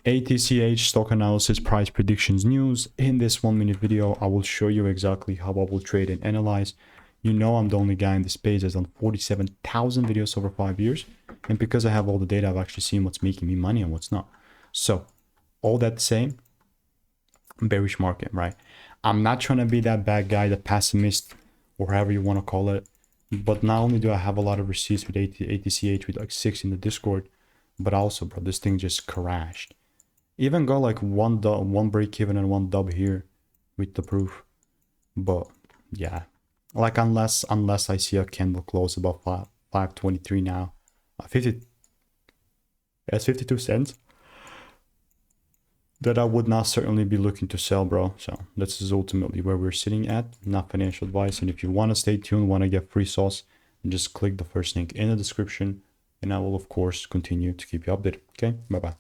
ATCH stock analysis price predictions news. In this 1-minute video, I will show you exactly how I will trade and analyze. You know I'm the only guy in this space that's done 47,000 videos over 5 years. And because I have all the data, I've actually seen what's making me money and what's not. So all that saying, bearish market, right? I'm not trying to be that bad guy, the pessimist, or however you want to call it. But not only do I have a lot of receipts with ATCH with like 6 in the Discord, but also, bro, this thing just crashed. Even got like one break even and one dub here with the proof. But yeah, like unless I see a candle close above 523 now, 50, that's 52 cents. That I would not certainly be looking to sell, bro. So this is ultimately where we're sitting at, not financial advice. And if you want to stay tuned, want to get free sauce, just click the first link in the description, and I will of course continue to keep you updated. Okay, bye bye.